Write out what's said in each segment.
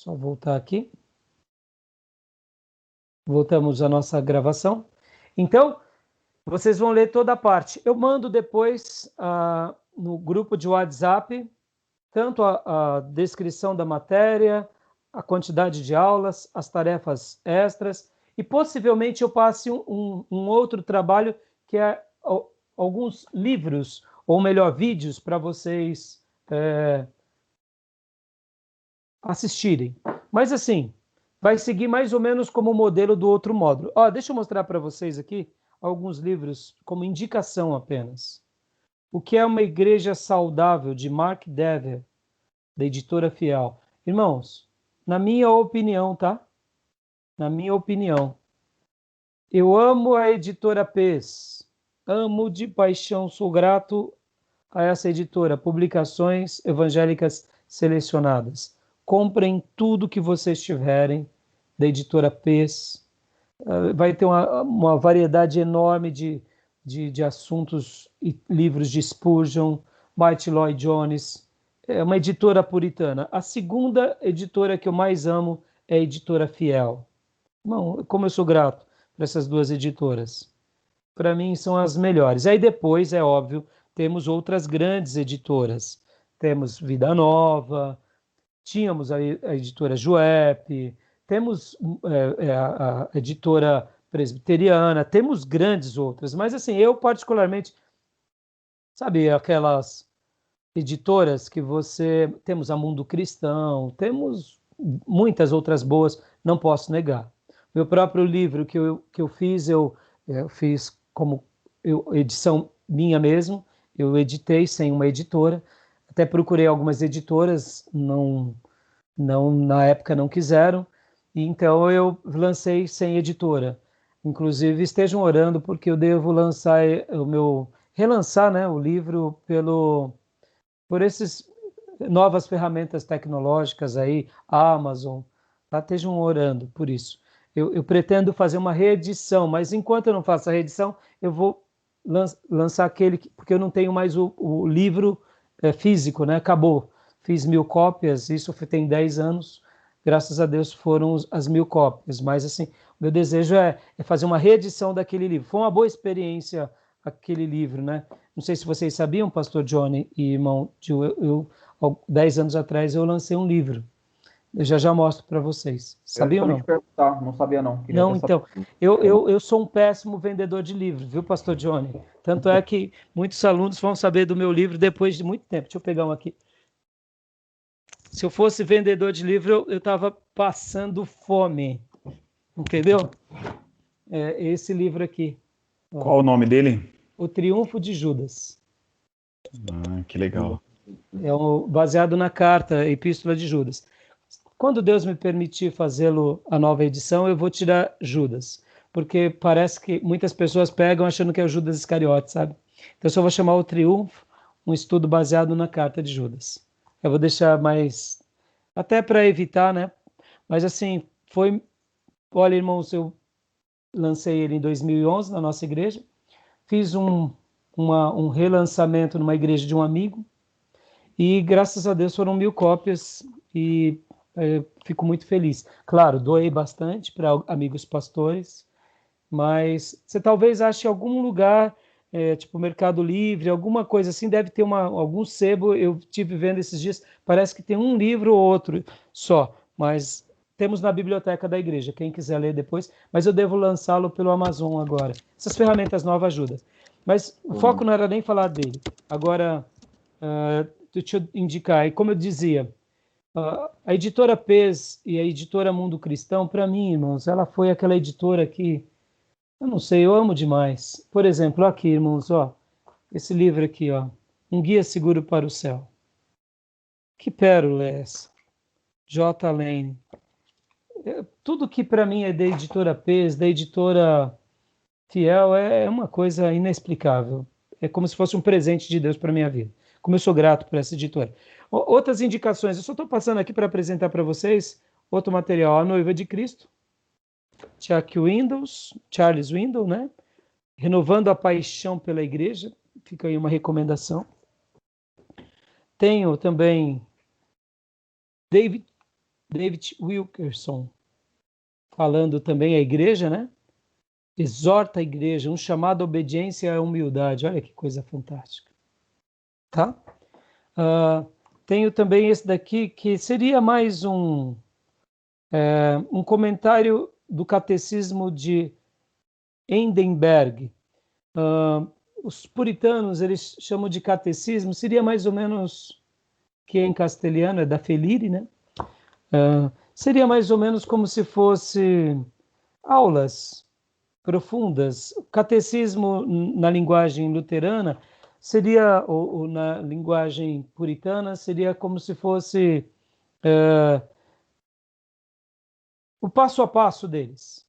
Só voltar aqui. Voltamos à nossa gravação. Então, vocês vão ler toda a parte. Eu mando depois no grupo de WhatsApp tanto a descrição da matéria, a quantidade de aulas, as tarefas extras, e possivelmente eu passe um outro trabalho que é alguns livros, ou melhor, vídeos para vocês assistirem. Mas assim, vai seguir mais ou menos como o modelo do outro módulo. Deixa eu mostrar para vocês aqui alguns livros como indicação apenas. O que é uma igreja saudável, de Mark Dever, da editora Fiel. Irmãos, na minha opinião, tá? Na minha opinião, eu amo a editora PES, amo de paixão, sou grato a essa editora, Publicações Evangélicas Selecionadas. Comprem tudo que vocês tiverem da editora PES. Vai ter uma variedade enorme de assuntos e livros de Spurgeon, Martyn Lloyd-Jones. É uma editora puritana. A segunda editora que eu mais amo é a editora Fiel. Bom, como eu sou grato para essas duas editoras. Para mim são as melhores. Aí depois, é óbvio, temos outras grandes editoras. Temos Vida Nova, tínhamos a editora Juep, temos a editora Presbiteriana, temos grandes outras. Mas assim, eu particularmente, sabe, aquelas editoras que temos a Mundo Cristão, temos muitas outras boas, não posso negar. Meu próprio livro que eu fiz, eu fiz como edição minha mesmo, eu editei sem uma editora, até procurei algumas editoras, na época não quiseram, e então eu lancei sem editora. Inclusive estejam orando porque eu devo relançar, né, o livro por essas novas ferramentas tecnológicas aí, a Amazon, tá? Estejam orando por isso. Eu pretendo fazer uma reedição, mas enquanto eu não faço a reedição, eu vou lançar aquele, porque eu não tenho mais o livro físico, né? Acabou. Fiz 1000 cópias, isso tem 10 anos, graças a Deus foram as 1000 cópias, mas assim, meu desejo é fazer uma reedição daquele livro. Foi uma boa experiência aquele livro, né? Não sei se vocês sabiam, pastor Johnny e irmão, 10 anos atrás eu lancei um livro. Eu já mostro para vocês. Sabiam ou não? Te perguntar, não sabia não. Queria Não, ter então, eu sou um péssimo vendedor de livros, viu, pastor Johnny? Tanto é que muitos alunos vão saber do meu livro depois de muito tempo. Deixa eu pegar um aqui. Se eu fosse vendedor de livro, eu estava passando fome. Entendeu? É esse livro aqui. Qual o nome dele? O Triunfo de Judas. Que legal. Baseado na carta, Epístola de Judas. Quando Deus me permitir fazê-lo a nova edição, eu vou tirar Judas, porque parece que muitas pessoas pegam achando que é o Judas Iscariote, sabe? Então eu só vou chamar o Triunfo, um estudo baseado na carta de Judas. Eu vou deixar mais, até para evitar, né? Mas assim, olha, irmãos, eu lancei ele em 2011 na nossa igreja, fiz um relançamento numa igreja de um amigo, e graças a Deus foram 1000 cópias e fico muito feliz. Claro, doei bastante para amigos pastores, mas você talvez ache algum lugar, tipo Mercado Livre, alguma coisa assim, deve ter algum sebo. Eu tive vendo esses dias, parece que tem um livro ou outro só, mas temos na biblioteca da igreja, quem quiser ler depois, mas eu devo lançá-lo pelo Amazon agora. Essas ferramentas novas ajudam. Mas o foco não era nem falar dele. Agora, deixa eu indicar, e como eu dizia, a editora PES e a editora Mundo Cristão, para mim, irmãos, ela foi aquela editora que, eu não sei, eu amo demais. Por exemplo, aqui, irmãos, esse livro aqui, Um Guia Seguro para o Céu. Que pérola é essa? J. Lane. Tudo que para mim é da editora PES, da editora Fiel, é uma coisa inexplicável. É como se fosse um presente de Deus para minha vida. Como eu sou grato por essa editora. Outras indicações, eu só estou passando aqui para apresentar para vocês outro material, A Noiva de Cristo, Charles Windows, né? Renovando a Paixão pela Igreja, fica aí uma recomendação. Tenho também David David Wilkerson, falando também à igreja, né? Exorta a igreja, um chamado à obediência e à humildade. Olha que coisa fantástica. Tá? Tenho também esse daqui, que seria mais um comentário do Catecismo de Edinburgh. Os puritanos, eles chamam de catecismo, seria mais ou menos, que em castelhano é da Felire, né? Seria mais ou menos como se fosse aulas profundas. Catecismo na linguagem luterana seria, ou na linguagem puritana, seria como se fosse o passo a passo deles.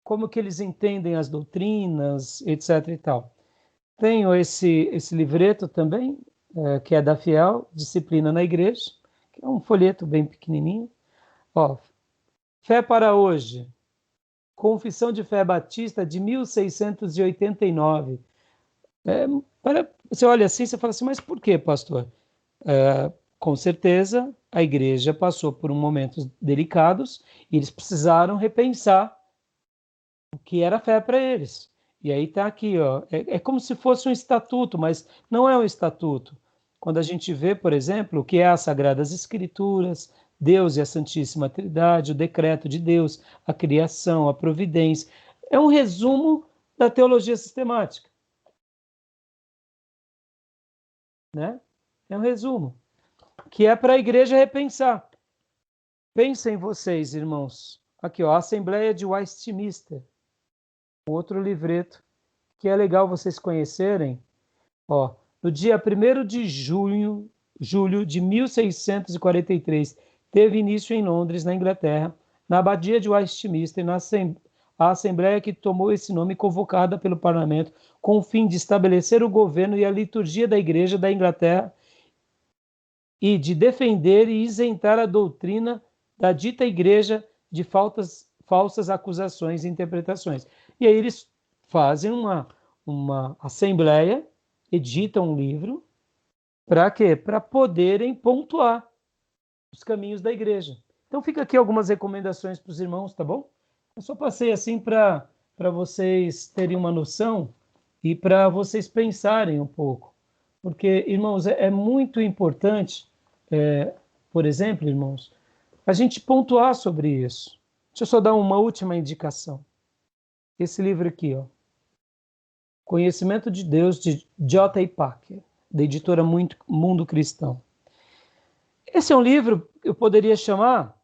Como que eles entendem as doutrinas, etc. e tal. Tenho esse livreto também, que é da Fiel, Disciplina na Igreja, que é um folheto bem pequenininho. Ó, Fé para Hoje, Confissão de Fé Batista de 1689. Você olha assim, você fala assim, mas por quê, pastor? Com certeza, a igreja passou por momentos delicados e eles precisaram repensar o que era fé para eles. E aí está aqui, ó, é como se fosse um estatuto, mas não é um estatuto. Quando a gente vê, por exemplo, o que é as Sagradas Escrituras, Deus e a Santíssima Trindade, o decreto de Deus, a criação, a providência, é um resumo da teologia sistemática, né? É um resumo, que é para a igreja repensar. Pensem vocês, irmãos. Aqui, ó, a Assembleia de Westminster, outro livreto que é legal vocês conhecerem. Ó, no dia 1º de julho de 1643, teve início em Londres, na Inglaterra, na Abadia de Westminster, a Assembleia que tomou esse nome, convocada pelo Parlamento, com o fim de estabelecer o governo e a liturgia da Igreja da Inglaterra e de defender e isentar a doutrina da dita Igreja de falsas acusações e interpretações. E aí eles fazem uma assembleia, editam um livro, para quê? Para poderem pontuar os caminhos da igreja. Então fica aqui algumas recomendações para os irmãos, tá bom? Eu só passei assim para vocês terem uma noção e para vocês pensarem um pouco. Porque, irmãos, é muito importante, por exemplo, irmãos, a gente pontuar sobre isso. Deixa eu só dar uma última indicação. Esse livro aqui, ó, Conhecimento de Deus, de J.I. Packer, da editora Mundo Cristão. Esse é um livro que eu poderia chamar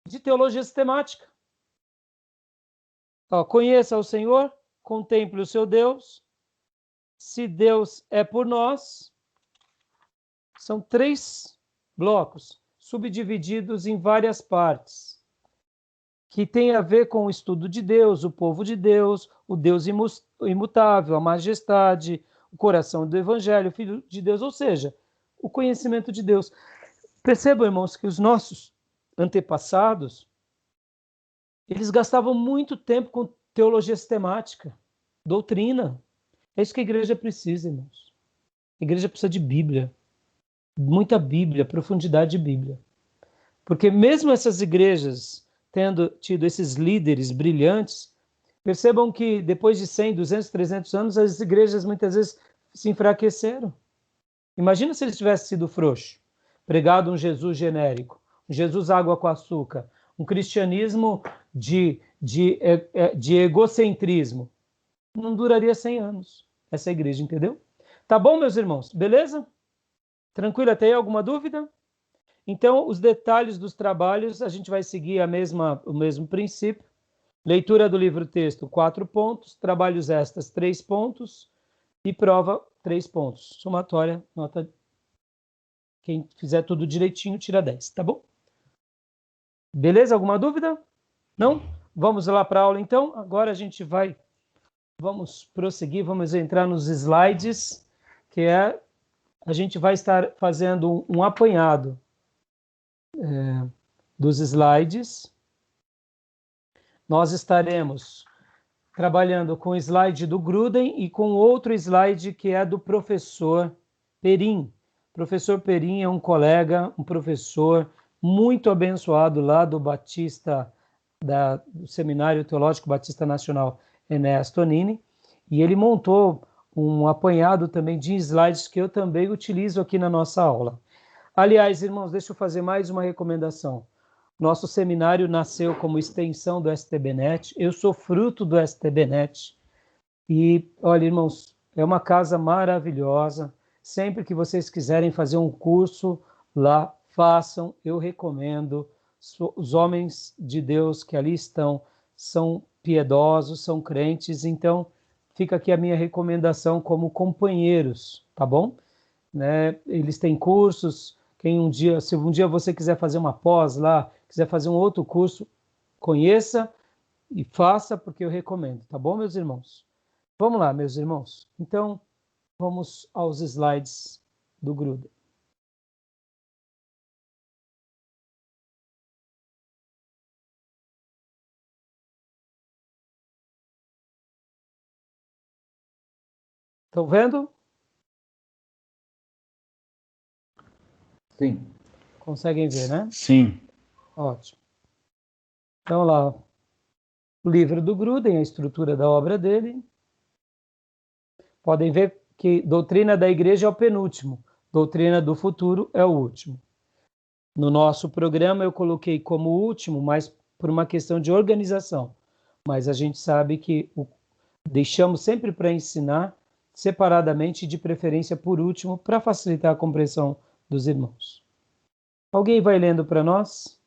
de teologia sistemática. Ó, conheça o Senhor, contemple o seu Deus, se Deus é por nós. São 3 blocos, subdivididos em várias partes, que tem a ver com o estudo de Deus, o povo de Deus, o Deus imutável, a majestade, o coração do Evangelho, o Filho de Deus, ou seja, o conhecimento de Deus. Percebam, irmãos, que os nossos antepassados, eles gastavam muito tempo com teologia sistemática, doutrina. É isso que a igreja precisa, irmãos. A igreja precisa de Bíblia, muita Bíblia, profundidade de Bíblia. Porque mesmo essas igrejas tendo tido esses líderes brilhantes, percebam que depois de 100, 200, 300 anos, as igrejas muitas vezes se enfraqueceram. Imagina se eles tivessem sido frouxos, pregado um Jesus genérico, um Jesus água com açúcar, um cristianismo de egocentrismo. Não duraria 100 anos essa igreja, entendeu? Tá bom, meus irmãos? Beleza? Tranquilo até aí? Alguma dúvida? Então, os detalhes dos trabalhos, a gente vai seguir o mesmo princípio. Leitura do livro-texto, 4 pontos. Trabalhos extras, 3 pontos. E prova, 3 pontos. Somatória, nota. Quem fizer tudo direitinho, tira 10, tá bom? Beleza? Alguma dúvida? Não? Vamos lá para a aula, então. Agora a gente vamos prosseguir, vamos entrar nos slides, a gente vai estar fazendo um apanhado dos slides. Nós estaremos trabalhando com o slide do Gruden e com outro slide que é do professor Perim. O professor Perim é um colega, um professor muito abençoado lá do Batista, do Seminário Teológico Batista Nacional Enéas Tonini, e ele montou um apanhado também de slides que eu também utilizo aqui na nossa aula. Aliás, irmãos, deixa eu fazer mais uma recomendação. Nosso seminário nasceu como extensão do STBnet, eu sou fruto do STBnet, e olha, irmãos, é uma casa maravilhosa. Sempre que vocês quiserem fazer um curso lá, façam, eu recomendo. Os homens de Deus que ali estão são piedosos, são crentes, então fica aqui a minha recomendação como companheiros, tá bom? Né? Eles têm cursos, se um dia você quiser fazer uma pós lá, quiser fazer um outro curso, conheça e faça, porque eu recomendo, tá bom, meus irmãos? Vamos lá, meus irmãos. Então, vamos aos slides do Gruden. Estão vendo? Sim. Conseguem ver, né? Sim. Ótimo. Então, lá, o livro do Gruden, a estrutura da obra dele. Podem ver que doutrina da igreja é o penúltimo, doutrina do futuro é o último. No nosso programa eu coloquei como último, mas por uma questão de organização. Mas a gente sabe que deixamos sempre para ensinar separadamente, de preferência por último, para facilitar a compreensão dos irmãos. Alguém vai lendo para nós?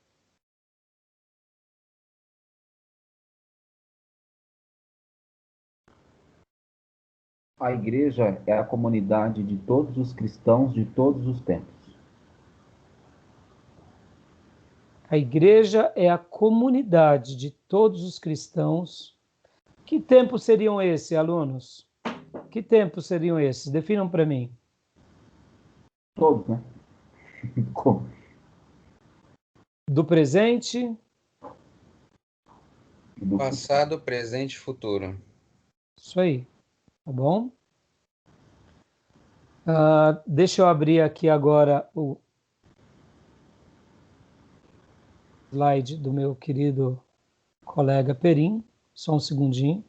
A igreja é a comunidade de todos os cristãos de todos os tempos. A igreja é a comunidade de todos os cristãos. Que tempos seriam esses, alunos? Que tempos seriam esses? Definam para mim. Todos, né? Do presente, Passado, presente e futuro. isso aí, tá bom? Deixa eu abrir aqui agora o slide do meu querido colega Perim, só um segundinho.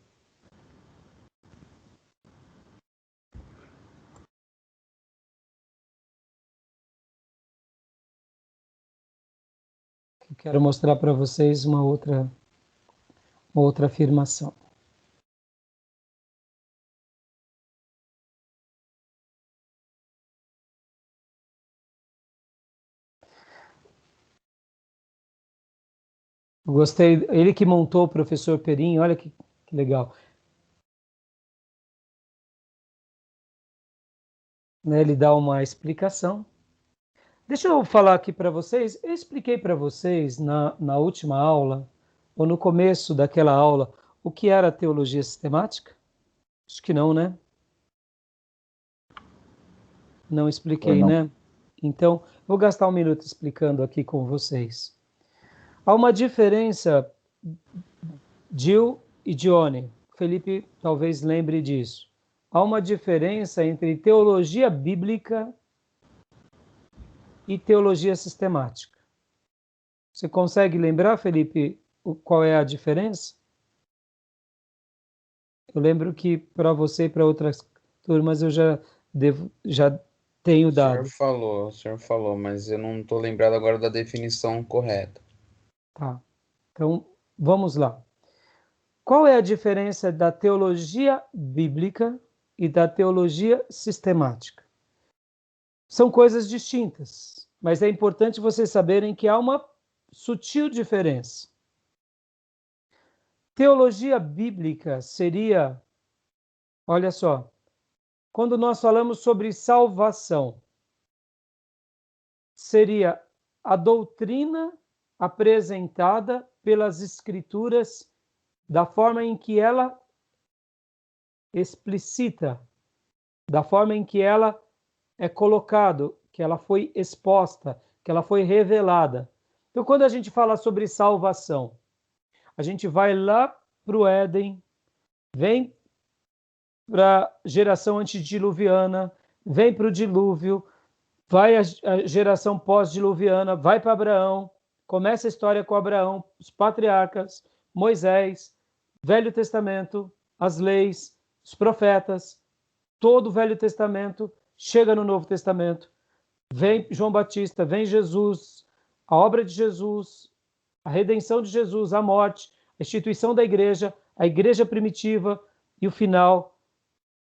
Eu quero mostrar para vocês uma outra afirmação. Eu gostei, ele que montou o professor Perim, olha que legal. Né, ele dá uma explicação. Deixa eu falar aqui para vocês, eu expliquei para vocês na última aula, ou no começo daquela aula, o que era teologia sistemática? Acho que não, né? Não expliquei, Não. né? Então, vou gastar um minuto explicando aqui com vocês. Há uma diferença, Jill e Johnny, Felipe talvez lembre disso. Há uma diferença entre teologia bíblica e teologia sistemática. Você consegue lembrar, Felipe, qual é a diferença? Eu lembro que para você e para outras turmas eu já tenho dado. O senhor falou, mas eu não estou lembrado agora da definição correta. Tá. Então, vamos lá. Qual é a diferença da teologia bíblica e da teologia sistemática? São coisas distintas, mas é importante vocês saberem que há uma sutil diferença. Teologia bíblica seria, olha só, quando nós falamos sobre salvação, seria a doutrina apresentada pelas Escrituras da forma em que ela explicita, da forma em que ela é colocado, que ela foi exposta, que ela foi revelada. Então, quando a gente fala sobre salvação, a gente vai lá para o Éden, vem para a geração antediluviana, vem para o dilúvio, vai a geração pós-diluviana, vai para Abraão, começa a história com Abraão, os patriarcas, Moisés, Velho Testamento, as leis, os profetas, todo o Velho Testamento, chega no Novo Testamento, vem João Batista, vem Jesus, a obra de Jesus, a redenção de Jesus, a morte, a instituição da igreja, a igreja primitiva e o final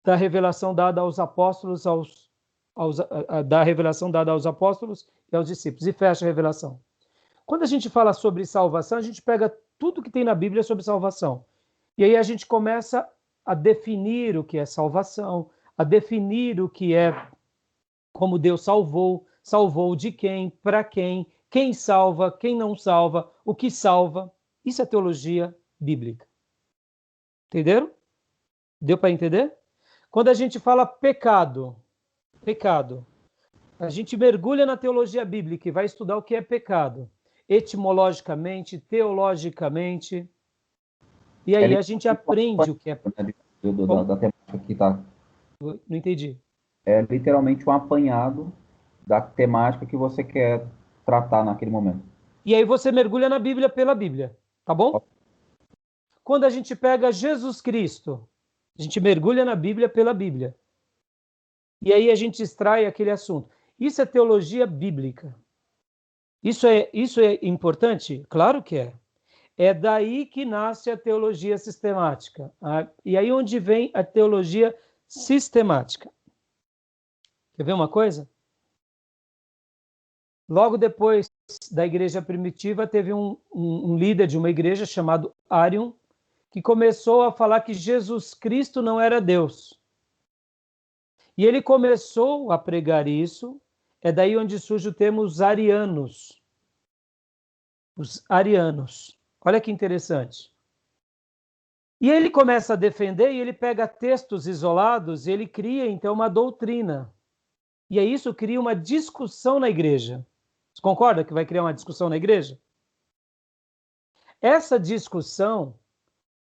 da revelação dada aos apóstolos, da revelação dada aos apóstolos e aos discípulos, e fecha a revelação. Quando a gente fala sobre salvação, a gente pega tudo que tem na Bíblia sobre salvação. E aí a gente começa a definir o que é salvação, a definir o que é, como Deus salvou, salvou de quem, para quem salva, quem não salva, o que salva. Isso é teologia bíblica. Entenderam? Deu para entender? Quando a gente fala pecado, a gente mergulha na teologia bíblica e vai estudar o que é pecado, etimologicamente, teologicamente, e aí a gente aprende o que é... Da temática que tá. Não entendi. É literalmente um apanhado da temática que você quer tratar naquele momento. E aí você mergulha na Bíblia pela Bíblia, tá bom? Quando a gente pega Jesus Cristo, a gente mergulha na Bíblia pela Bíblia. E aí a gente extrai aquele assunto. Isso é teologia bíblica. Isso é importante? Claro que é. É daí que nasce a teologia sistemática. E aí onde vem a teologia sistemática. Quer ver uma coisa? Logo depois da igreja primitiva, teve um líder de uma igreja chamado Arion, que começou a falar que Jesus Cristo não era Deus. E ele começou a pregar isso, é daí onde surge o termo os arianos. Os arianos. Olha que interessante. E ele começa a defender e ele pega textos isolados e ele cria, então, uma doutrina. E aí isso cria uma discussão na igreja. Você concorda que vai criar uma discussão na igreja? Essa discussão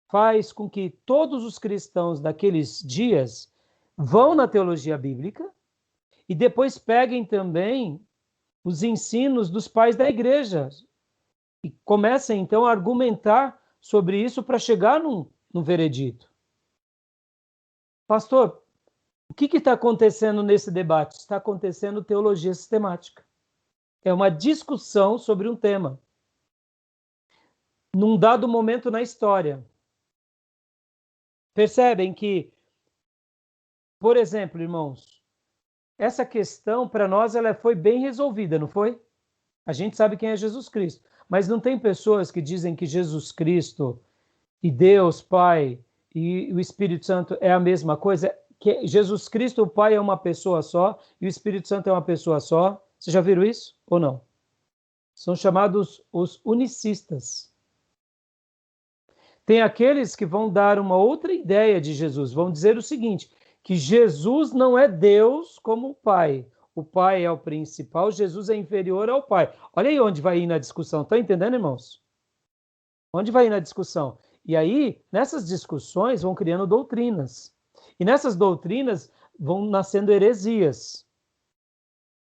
faz com que todos os cristãos daqueles dias vão na teologia bíblica e depois peguem também os ensinos dos pais da igreja e comecem, então, a argumentar sobre isso para chegar num veredito. Pastor, o que está acontecendo nesse debate? Está acontecendo teologia sistemática. É uma discussão sobre um tema. Num dado momento na história. Percebem que, por exemplo, irmãos, essa questão para nós ela foi bem resolvida, não foi? A gente sabe quem é Jesus Cristo, mas não tem pessoas que dizem que Jesus Cristo e Deus Pai e o Espírito Santo é a mesma coisa, que Jesus Cristo, o Pai, é uma pessoa só e o Espírito Santo é uma pessoa só. Vocês já viram isso ou não? São chamados os unicistas. Tem aqueles que vão dar uma outra ideia de Jesus, vão dizer o seguinte, que Jesus não é Deus como o Pai. O Pai é o principal, Jesus é inferior ao Pai. Olha aí onde vai ir na discussão. Estão entendendo, irmãos? Onde vai ir na discussão? E aí, nessas discussões, vão criando doutrinas. E nessas doutrinas vão nascendo heresias.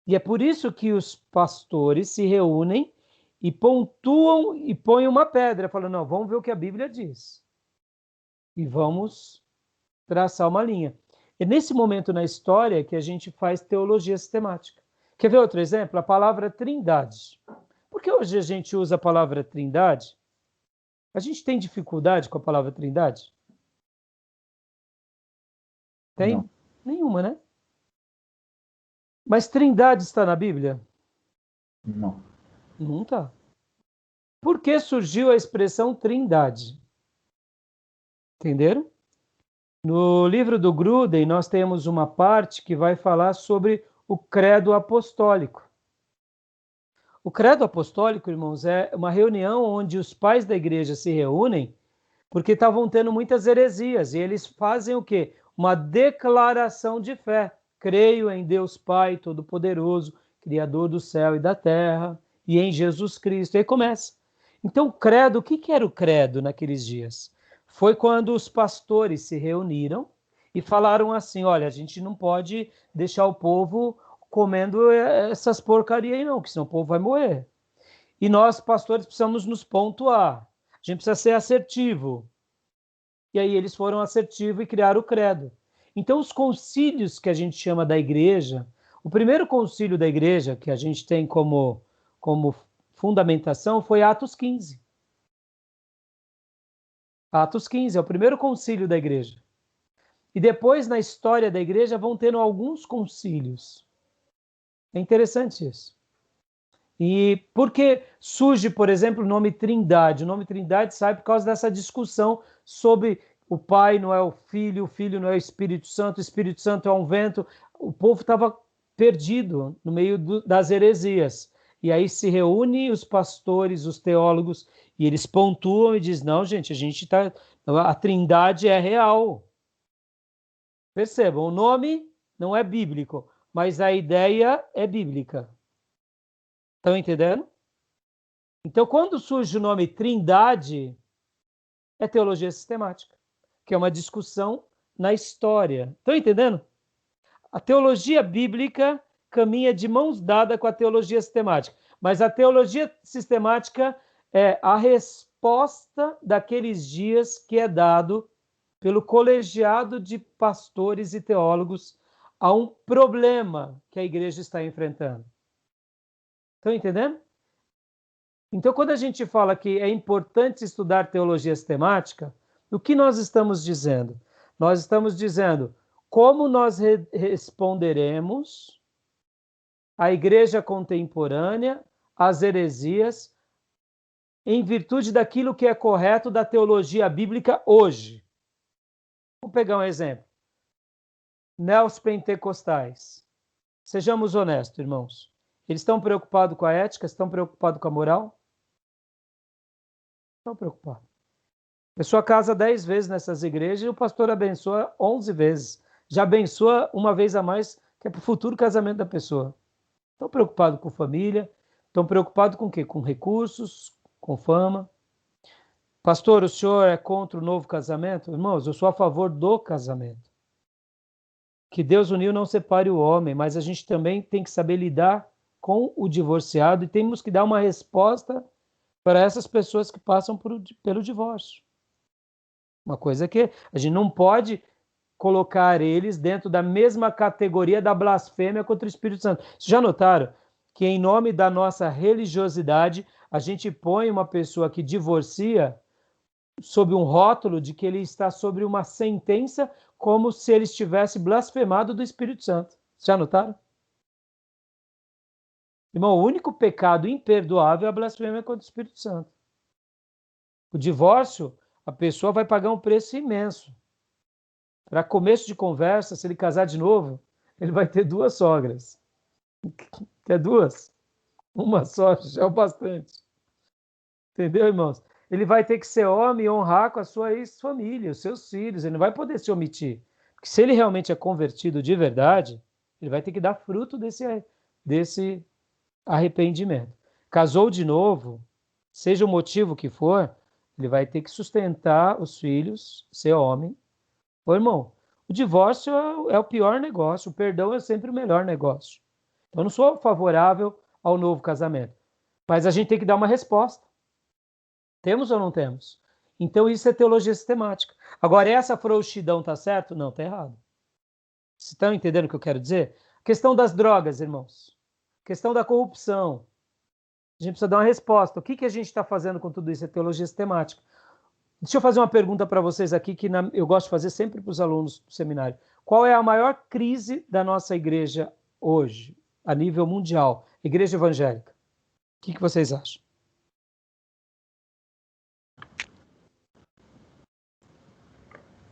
E é por isso que os pastores se reúnem e pontuam e põem uma pedra, falando, não, vamos ver o que a Bíblia diz. E vamos traçar uma linha. É nesse momento na história que a gente faz teologia sistemática. Quer ver outro exemplo? A palavra trindade. Por que hoje a gente usa a palavra trindade? A gente tem dificuldade com a palavra trindade? Tem? Não. Nenhuma, né? Mas trindade está na Bíblia? Não. Não está. Por que surgiu a expressão trindade? Entenderam? No livro do Gruden, nós temos uma parte que vai falar sobre o credo apostólico. O credo apostólico, irmãos, é uma reunião onde os pais da igreja se reúnem porque estavam tendo muitas heresias e eles fazem o quê? Uma declaração de fé. Creio em Deus Pai Todo-Poderoso, Criador do céu e da terra, e em Jesus Cristo. E aí começa. Então, o credo, o que era o credo naqueles dias? Foi quando os pastores se reuniram e falaram assim, olha, a gente não pode deixar o povo comendo essas porcarias aí não, que senão o povo vai morrer. E nós, pastores, precisamos nos pontuar. A gente precisa ser assertivo. E aí eles foram assertivos e criaram o credo. Então, os concílios que a gente chama da igreja, o primeiro concílio da igreja que a gente tem como fundamentação foi Atos 15. Atos 15 é o primeiro concílio da igreja. E depois, na história da igreja, vão tendo alguns concílios. É interessante isso. E por que surge, por exemplo, o nome Trindade? O nome Trindade sai por causa dessa discussão sobre o Pai não é o Filho não é o Espírito Santo é um vento. O povo estava perdido no meio das heresias. E aí se reúnem os pastores, os teólogos, e eles pontuam e dizem, não, gente, a Trindade é real. Percebam, o nome não é bíblico, mas a ideia é bíblica. Estão entendendo? Então, quando surge o nome Trindade, é teologia sistemática, que é uma discussão na história. Estão entendendo? A teologia bíblica caminha de mãos dadas com a teologia sistemática, mas a teologia sistemática é a resposta daqueles dias que é dado pelo colegiado de pastores e teólogos a um problema que a igreja está enfrentando. Estão entendendo? Então, quando a gente fala que é importante estudar teologia sistemática, o que nós estamos dizendo? Nós estamos dizendo como nós responderemos à igreja contemporânea, às heresias, em virtude daquilo que é correto da teologia bíblica hoje. Vamos pegar um exemplo. Neopentecostais. Sejamos honestos, irmãos. Eles estão preocupados com a ética? Estão preocupados com a moral? Estão preocupados. A pessoa casa 10 vezes nessas igrejas e o pastor abençoa 11 vezes. Já abençoa uma vez a mais, que é para o futuro casamento da pessoa. Estão preocupados com família? Estão preocupados com o quê? Com recursos, com fama? Pastor, o senhor é contra o novo casamento? Irmãos, eu sou a favor do casamento. Que Deus uniu não separe o homem, mas a gente também tem que saber lidar com o divorciado e temos que dar uma resposta para essas pessoas que passam pelo divórcio. Uma coisa que a gente não pode colocar eles dentro da mesma categoria da blasfêmia contra o Espírito Santo. Vocês já notaram que em nome da nossa religiosidade a gente põe uma pessoa que divorcia sob um rótulo de que ele está sobre uma sentença como se ele estivesse blasfemado do Espírito Santo. Vocês já notaram? Irmão, o único pecado imperdoável é a blasfêmia contra o Espírito Santo. O divórcio, a pessoa vai pagar um preço imenso. Para começo de conversa, se ele casar de novo, ele vai ter 2 sogras. Quer 2? Uma só já é o bastante. Entendeu, irmãos? Ele vai ter que ser homem e honrar com a sua ex-família, os seus filhos. Ele não vai poder se omitir. Porque se ele realmente é convertido de verdade, ele vai ter que dar fruto desse arrependimento. Casou de novo, seja o motivo que for, ele vai ter que sustentar os filhos, ser homem. Ô, irmão, o divórcio é o pior negócio, o perdão é sempre o melhor negócio. Eu não sou favorável ao novo casamento, mas a gente tem que dar uma resposta. Temos ou não temos? Então isso é teologia sistemática. Agora, essa frouxidão está certo? Não, está errado. Vocês estão entendendo o que eu quero dizer? A questão das drogas, irmãos. A questão da corrupção. A gente precisa dar uma resposta. O que a gente está fazendo com tudo isso? É teologia sistemática. Deixa eu fazer uma pergunta para vocês aqui, que eu gosto de fazer sempre para os alunos do seminário. Qual é a maior crise da nossa igreja hoje, a nível mundial? Igreja evangélica. O que vocês acham?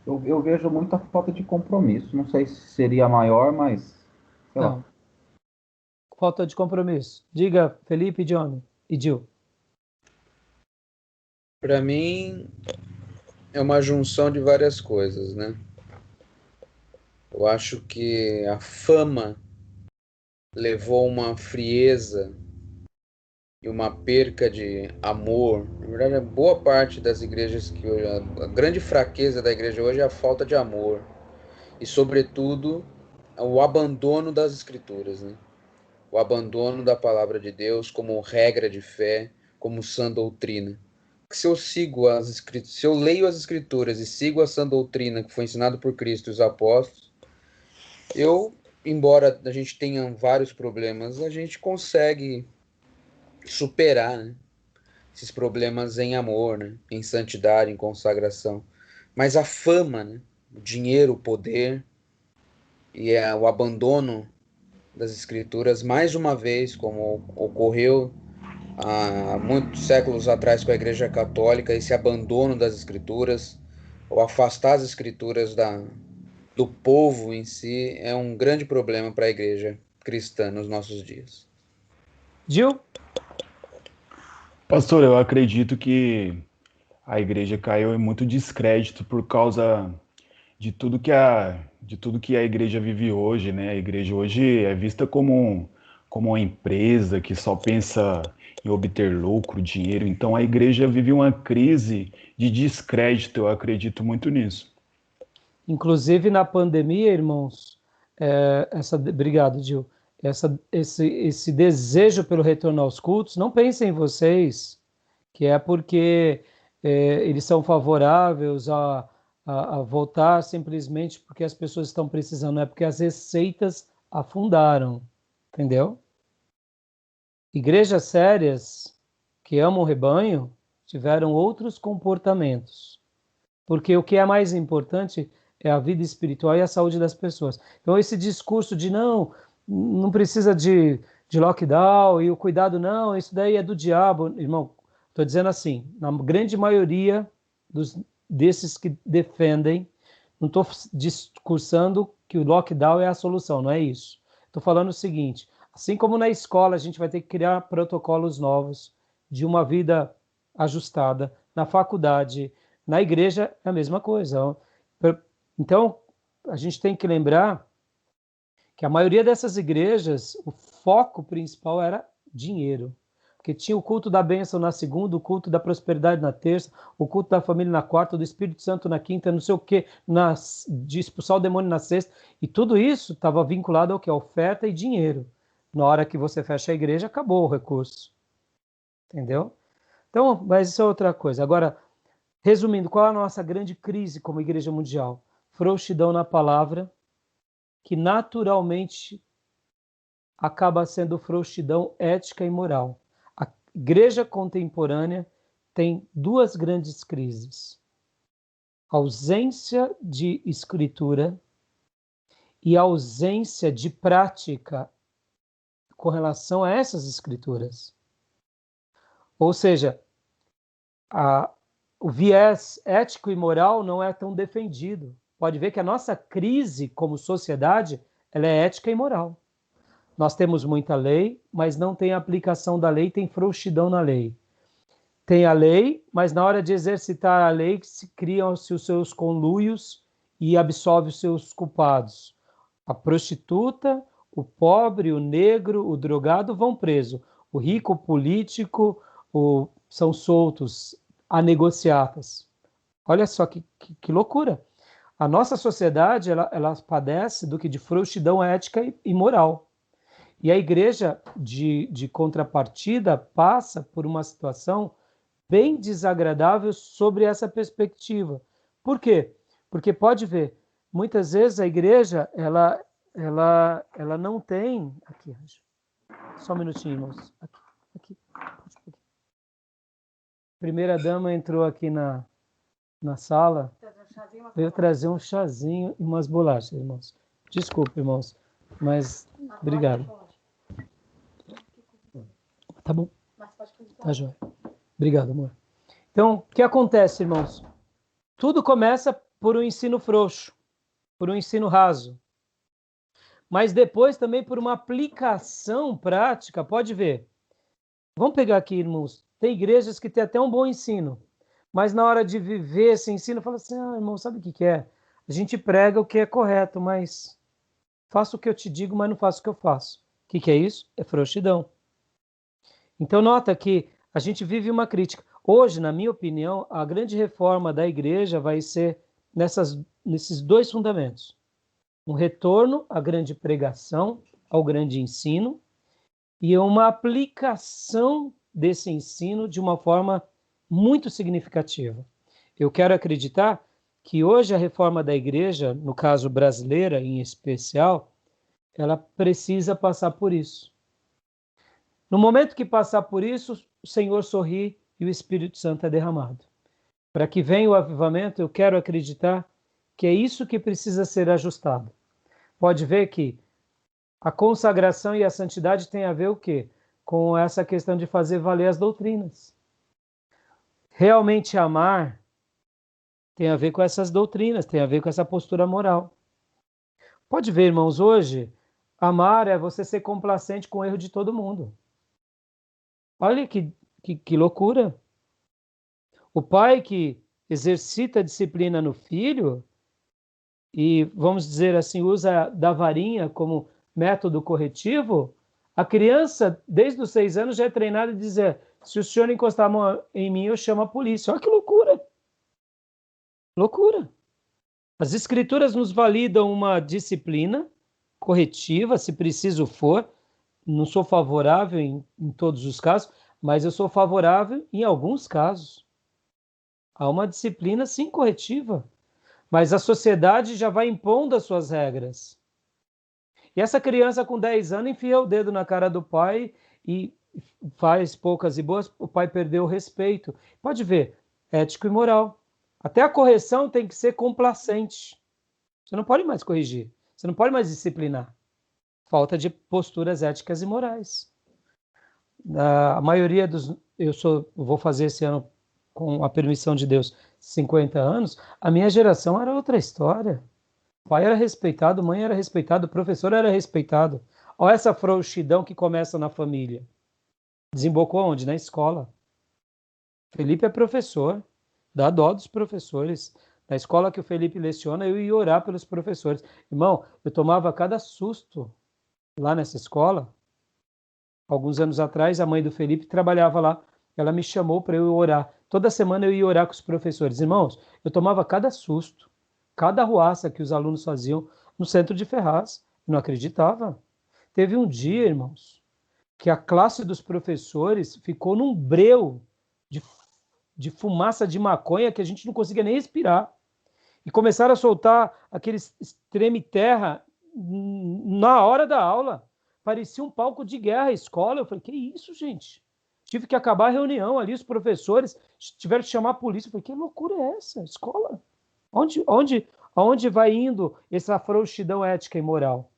Eu vejo muita falta de compromisso. Não sei se seria maior, mas sei lá. Não. Falta de compromisso. Diga, Felipe, Johnny e Gil. Para mim, é uma junção de várias coisas, né? Eu acho que a fama levou uma frieza e uma perca de amor. Na verdade, a boa parte das igrejas que hoje, a grande fraqueza da igreja hoje é a falta de amor e, sobretudo, o abandono das escrituras, né? o abandono da palavra de Deus como regra de fé, como sã doutrina. Se eu se eu leio as Escrituras e sigo a sã doutrina que foi ensinado por Cristo e os apóstolos, embora a gente tenha vários problemas, a gente consegue superar, né, esses problemas em amor, né, em santidade, em consagração. Mas a fama, né, o dinheiro, o poder e o abandono das Escrituras, mais uma vez, como ocorreu há muitos séculos atrás com a Igreja Católica, esse abandono das Escrituras, ou afastar as Escrituras do povo em si, é um grande problema para a Igreja cristã nos nossos dias. Gil? Pastor, eu acredito que a igreja caiu em muito descrédito por causa de tudo que a igreja vive hoje, né? A igreja hoje é vista como uma empresa que só pensa em obter lucro, dinheiro. Então a igreja vive uma crise de descrédito, eu acredito muito nisso. Inclusive na pandemia, irmãos, obrigado, Gil. Esse desejo pelo retorno aos cultos, não pensem em vocês que é porque eles são favoráveis a voltar simplesmente porque as pessoas estão precisando, não é porque as receitas afundaram, entendeu? Igrejas sérias que amam o rebanho tiveram outros comportamentos, porque o que é mais importante é a vida espiritual e a saúde das pessoas. Então esse discurso de não precisa de lockdown e o cuidado não, isso daí é do diabo, irmão. Estou dizendo assim, na grande maioria desses que defendem, não estou discursando que o lockdown é a solução, não é isso. Estou falando o seguinte, assim como na escola a gente vai ter que criar protocolos novos de uma vida ajustada, na faculdade, na igreja é a mesma coisa. Então, a gente tem que lembrar que a maioria dessas igrejas, o foco principal era dinheiro. Porque tinha o culto da bênção na segunda, o culto da prosperidade na terça, o culto da família na quarta, o do Espírito Santo na quinta, não sei o quê, de expulsar o demônio na sexta. E tudo isso estava vinculado ao que? Oferta e dinheiro. Na hora que você fecha a igreja, acabou o recurso. Entendeu? Então, mas isso é outra coisa. Agora, resumindo, qual é a nossa grande crise como igreja mundial? Frouxidão na palavra, que naturalmente acaba sendo frouxidão ética e moral. A igreja contemporânea tem duas grandes crises: a ausência de escritura e a ausência de prática com relação a essas escrituras. Ou seja, o viés ético e moral não é tão defendido. Pode ver que a nossa crise como sociedade, ela é ética e moral. Nós temos muita lei, mas não tem aplicação da lei, tem frouxidão na lei. Tem a lei, mas na hora de exercitar a lei, se criam-se os seus conluios e absolve os seus culpados. A prostituta, o pobre, o negro, o drogado vão preso. O rico, o político, são soltos a negociatas. Olha só que loucura. A nossa sociedade ela padece do que de frouxidão ética e moral. E a igreja, de contrapartida, passa por uma situação bem desagradável sobre essa perspectiva. Por quê? Porque pode ver, muitas vezes a igreja ela não tem... Aqui, só um minutinho, irmãos. Aqui. Primeira dama entrou aqui na sala, veio trazer um chazinho e umas bolachas, irmãos. Desculpe, irmãos, mas obrigado. Tá bom? Tá joia. Obrigado, amor. Então, o que acontece, irmãos? Tudo começa por um ensino frouxo, por um ensino raso. Mas depois também por uma aplicação prática, pode ver. Vamos pegar aqui, irmãos. Tem igrejas que têm até um bom ensino, mas na hora de viver esse ensino, fala assim, irmão, sabe o que é? A gente prega o que é correto, mas faço o que eu te digo, mas não faço o que eu faço. O que é isso? É frouxidão. Então nota que a gente vive uma crítica. Hoje, na minha opinião, a grande reforma da igreja vai ser nesses dois fundamentos. Um retorno à grande pregação, ao grande ensino, e uma aplicação desse ensino de uma forma muito significativa. Eu quero acreditar que hoje a reforma da igreja, no caso brasileira em especial, ela precisa passar por isso. No momento que passar por isso, o Senhor sorri e o Espírito Santo é derramado. Para que venha o avivamento, eu quero acreditar que é isso que precisa ser ajustado. Pode ver que a consagração e a santidade tem a ver o quê? Com essa questão de fazer valer as doutrinas. Realmente amar tem a ver com essas doutrinas, tem a ver com essa postura moral. Pode ver, irmãos, hoje, amar é você ser complacente com o erro de todo mundo. Olha que loucura. O pai que exercita a disciplina no filho e, vamos dizer assim, usa da varinha como método corretivo, a criança, desde os 6 anos, já é treinada a dizer: se o senhor encostar a mão em mim, eu chamo a polícia. Olha que loucura! Loucura! As escrituras nos validam uma disciplina corretiva, se preciso for. Não sou favorável em todos os casos, mas eu sou favorável em alguns casos. Há uma disciplina, sim, corretiva, mas a sociedade já vai impondo as suas regras. E essa criança com 10 anos enfia o dedo na cara do pai e faz poucas e boas, o pai perdeu o respeito. Pode ver, ético e moral. Até a correção tem que ser complacente. Você não pode mais corrigir, você não pode mais disciplinar. Falta de posturas éticas e morais. A maioria dos... vou fazer esse ano, com a permissão de Deus, 50 anos, a minha geração era outra história. O pai era respeitado, mãe era respeitada, o professor era respeitado. Olha essa frouxidão que começa na família. Desembocou onde? Na escola. Felipe é professor, dá dó dos professores. Na escola que o Felipe leciona, eu ia orar pelos professores. Irmão, eu tomava cada susto lá nessa escola. Alguns anos atrás, a mãe do Felipe trabalhava lá. Ela me chamou para eu orar. Toda semana eu ia orar com os professores. Irmãos, eu tomava cada susto, cada arruaça que os alunos faziam no centro de Ferraz. Eu não acreditava. Teve um dia, irmãos, que a classe dos professores ficou num breu de fumaça de maconha que a gente não conseguia nem respirar. E começaram a soltar aqueles treme-terra na hora da aula. Parecia um palco de guerra a escola. Eu falei, que isso, gente? Tive que acabar a reunião ali, os professores tiveram que chamar a polícia. Eu falei, que loucura é essa? Escola? Aonde vai indo essa frouxidão ética e moral?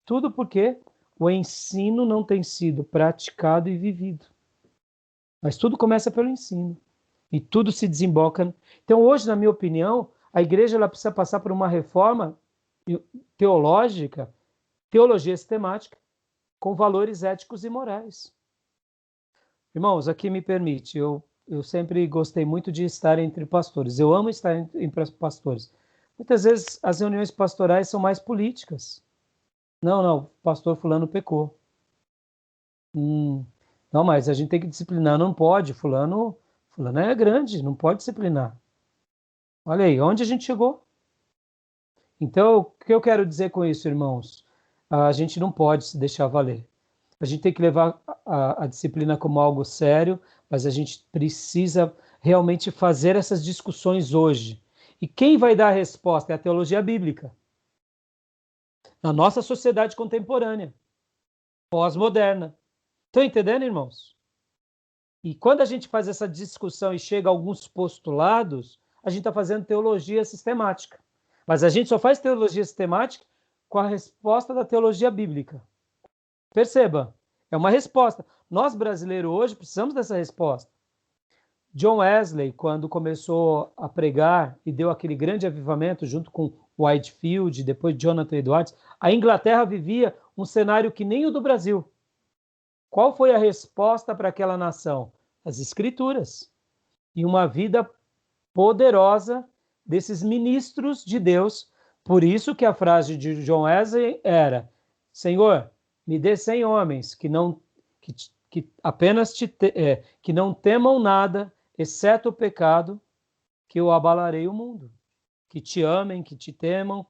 Tudo porque o ensino não tem sido praticado e vivido. Mas tudo começa pelo ensino. E tudo se desemboca. Então, hoje, na minha opinião, a igreja ela precisa passar por uma reforma teológica, teologia sistemática, com valores éticos e morais. Irmãos, aqui me permite, eu sempre gostei muito de estar entre pastores. Eu amo estar entre pastores. Muitas vezes as reuniões pastorais são mais políticas. Não, pastor fulano pecou. Não, mas a gente tem que disciplinar, não pode. Fulano é grande, não pode disciplinar. Olha aí, onde a gente chegou? Então, o que eu quero dizer com isso, irmãos? A gente não pode se deixar valer. A gente tem que levar a disciplina como algo sério, mas a gente precisa realmente fazer essas discussões hoje. E quem vai dar a resposta é a teologia bíblica. Na nossa sociedade contemporânea, pós-moderna. Estão entendendo, irmãos? E quando a gente faz essa discussão e chega a alguns postulados, a gente está fazendo teologia sistemática. Mas a gente só faz teologia sistemática com a resposta da teologia bíblica. Perceba, é uma resposta. Nós, brasileiros, hoje, precisamos dessa resposta. John Wesley, quando começou a pregar e deu aquele grande avivamento junto com Whitefield, depois Jonathan Edwards, a Inglaterra vivia um cenário que nem o do Brasil. Qual foi a resposta para aquela nação? As Escrituras. E uma vida poderosa desses ministros de Deus. Por isso que a frase de John Wesley era: Senhor, me dê 100 homens que não temam nada, exceto o pecado, que eu abalarei o mundo. Que te amem, que te temam.